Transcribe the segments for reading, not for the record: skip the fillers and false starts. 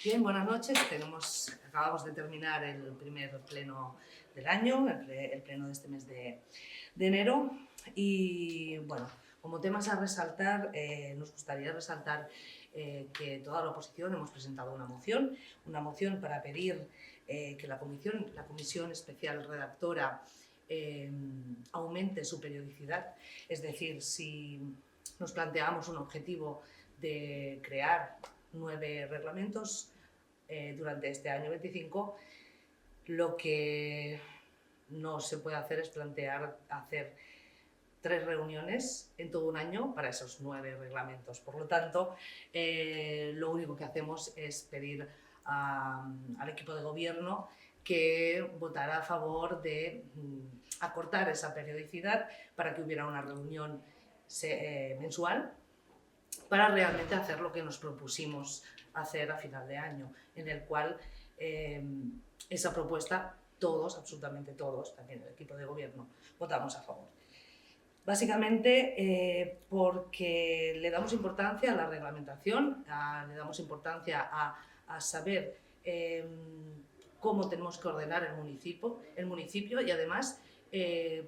Bien, buenas noches. Acabamos de terminar el primer pleno del año, el pleno de este mes de enero. Y bueno, como temas a resaltar, nos gustaría resaltar que toda la oposición hemos presentado una moción para pedir que la Comisión Especial Redactora aumente su periodicidad. Es decir, si nos planteamos un objetivo de crear 9 reglamentos durante este año 25, lo que no se puede hacer es plantear hacer 3 reuniones en todo un año para esos 9 reglamentos. Por lo tanto, lo único que hacemos es pedir al equipo de gobierno que votara a favor de acortar esa periodicidad para que hubiera una reunión mensual para realmente hacer lo que nos propusimos hacer a final de año, en el cual esa propuesta todos, absolutamente todos, también el equipo de gobierno, votamos a favor. Básicamente porque le damos importancia a la reglamentación, le damos importancia a saber cómo tenemos que ordenar el municipio y además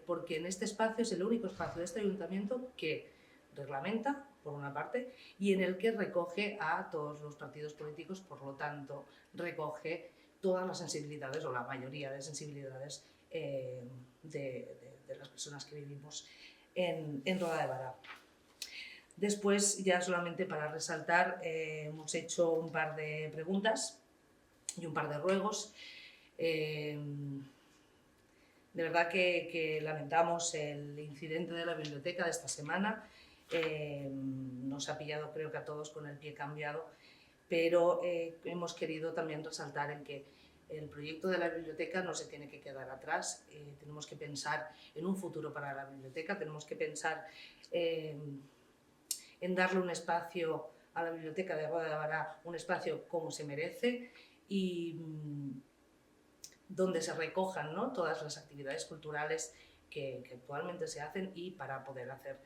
porque en este espacio es el único espacio de este ayuntamiento que reglamenta, por una parte, y en el que recoge a todos los partidos políticos, por lo tanto, recoge todas las sensibilidades o la mayoría de sensibilidades de las personas que vivimos en Roda de Bará. Después, ya solamente para resaltar, hemos hecho un par de preguntas y un par de ruegos. De verdad que lamentamos el incidente de la biblioteca de esta semana. Nos ha pillado, creo que a todos, con el pie cambiado, pero hemos querido también resaltar en que el proyecto de la biblioteca no se tiene que quedar atrás. Tenemos que pensar en un futuro para la biblioteca, tenemos que pensar en darle un espacio a la biblioteca de Roda de Bará, un espacio como se merece y donde se recojan, ¿no?, todas las actividades culturales que actualmente se hacen y para poder hacer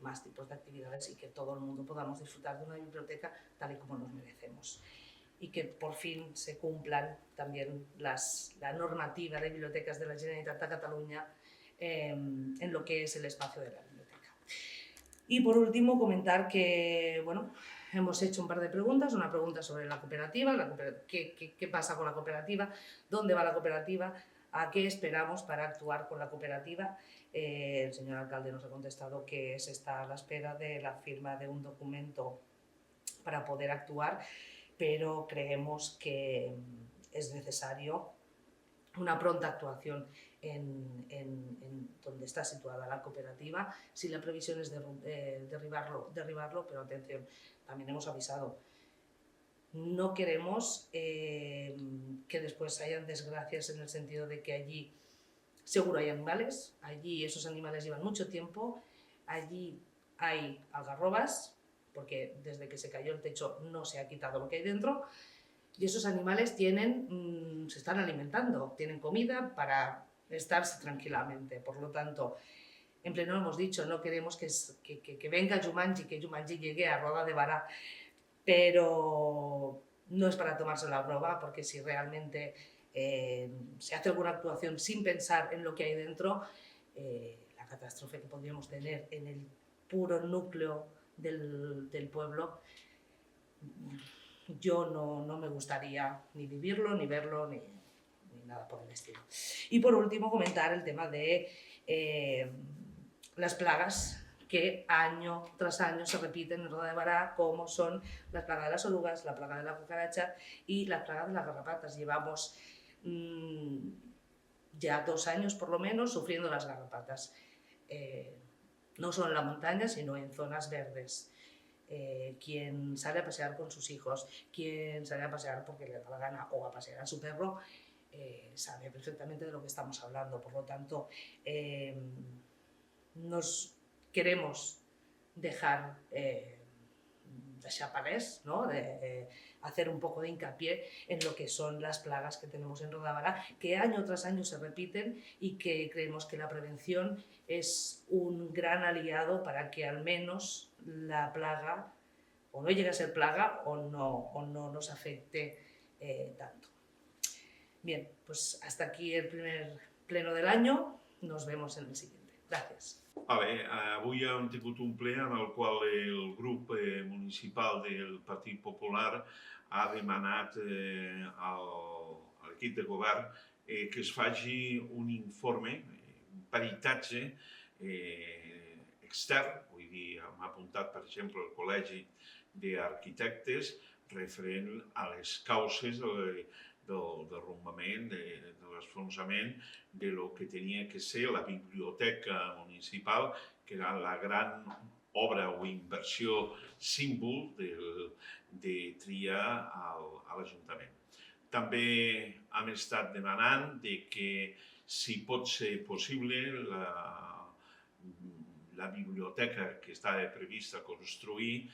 más tipos de actividades y que todo el mundo podamos disfrutar de una biblioteca tal y como nos merecemos. Y que por fin se cumplan también la normativa de bibliotecas de la Generalitat de Cataluña en lo que es el espacio de la biblioteca. Y por último, comentar que, bueno, hemos hecho un par de preguntas, una pregunta sobre la cooperativa, qué pasa con la cooperativa, dónde va la cooperativa, a qué esperamos para actuar con la cooperativa. El señor alcalde nos ha contestado que se está a la espera de la firma de un documento para poder actuar, pero creemos que es necesario una pronta actuación en donde está situada la cooperativa. Si la previsión es derribarlo, pero atención, también hemos avisado, no queremos que después hayan desgracias en el sentido de que allí seguro hay animales, allí esos animales llevan mucho tiempo, allí hay algarrobas, porque desde que se cayó el techo no se ha quitado lo que hay dentro, y esos animales se están alimentando, tienen comida para estarse tranquilamente. Por lo tanto, en pleno hemos dicho, no queremos que venga Jumanji, que Jumanji llegue a Roda de Bará, pero no es para tomarse la broma, porque si realmente se hace alguna actuación sin pensar en lo que hay dentro, la catástrofe que podríamos tener en el puro núcleo del pueblo, yo no me gustaría ni vivirlo, ni verlo, ni nada por el estilo. Y por último, comentar el tema de las plagas que año tras año se repiten en Roda de Bará, como son la plaga de las orugas, la plaga de la cucaracha y la plaga de las garrapatas. Llevamos ya 2 años por lo menos sufriendo las garrapatas, no solo en la montaña, sino en zonas verdes. Quien sale a pasear con sus hijos, quien sale a pasear porque le da la gana o a pasear a su perro, sabe perfectamente de lo que estamos hablando. Por lo tanto, nos queremos dejar palès, ¿no?, de hacer un poco de hincapié en lo que son las plagas que tenemos en Roda de Bará, que año tras año se repiten y que creemos que la prevención es un gran aliado para que al menos la plaga o no llegue a ser plaga o no nos afecte tanto. Bien, pues hasta aquí el primer pleno del año. Nos vemos en el siguiente. Gràcies. Avui hem tingut un ple en el qual el grup municipal del Partit Popular ha demanat a l'equip de govern que es faci un informe, un peritatge extern, vull dir, hem apuntat, per exemple, el Col·legi d'Arquitectes referent a les causes del derrumbament, de l'esfonsament de lo que tenia que ser la biblioteca municipal, que era la gran obra o inversió símbol de triar a l'Ajuntament. També hem estat demanant que, si pot ser possible, la biblioteca que estava prevista construir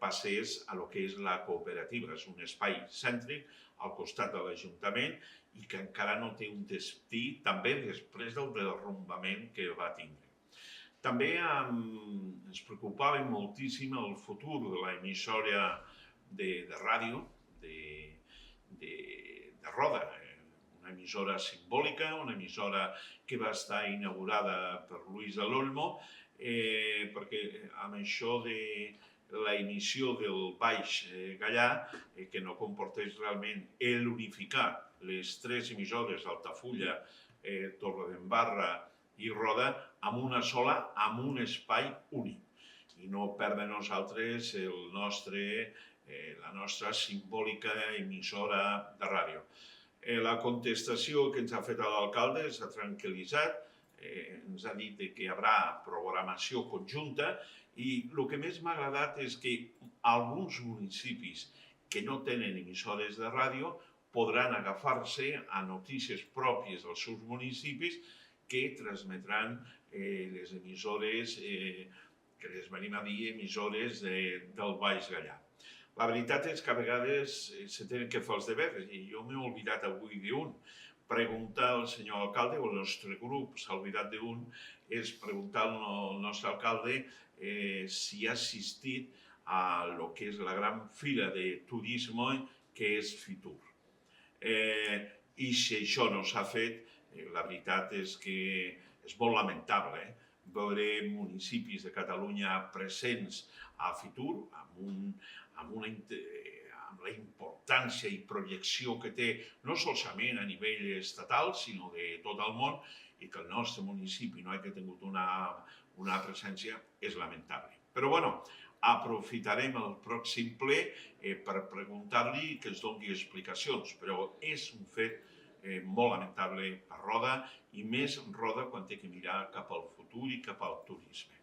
passés a lo que és la cooperativa. És un espai cèntric al costat de l'Ajuntament i que encara no té un destí, també després del derrumbament que va tindre. També ens preocupava moltíssim el futur de l'emissora de ràdio de Roda, una emissora simbòlica, una emissora que va estar inaugurada per Luis de l'Olmo, perquè amb això de l'emissió del Baix Gallà, que no comportés realment l'unificar les tres emissores, Altafulla, Torredembarra i Roda, amb una sola, amb un espai únic. I no perdre nosaltres la nostra simbòlica emissora de ràdio. La contestació que ens ha fet l'alcalde s'ha tranquil·litzat, ens ha dit que hi haurà programació conjunta i el que més m'ha agradat és que alguns municipis que no tenen emissores de ràdio podran agafar-se a notícies pròpies dels seus municipis que transmetran les emissores, que les venim a dir emissores del Baix Gallà. La veritat és que a vegades se tenen que fer els deberes i jo m'he oblidat avui d'un. Preguntar al senyor alcalde, o el nostre grup s'ha oblidat d'un, és preguntar al nostre alcalde si ha assistit a lo que és la gran fira de turisme que és Fitur. I si això no s'ha fet, la veritat és que és molt lamentable veure municipis de Catalunya presents a Fitur amb la importància i projecció que té no solament a nivell estatal, sinó de tot el món, i que el nostre municipi no hagi tingut una presència és lamentable. Però bueno, aprofitarem el pròxim ple per preguntar-li que ens doni explicacions, però és un fet molt lamentable per Roda, i més Roda quan té que mirar cap al futur i cap al turisme.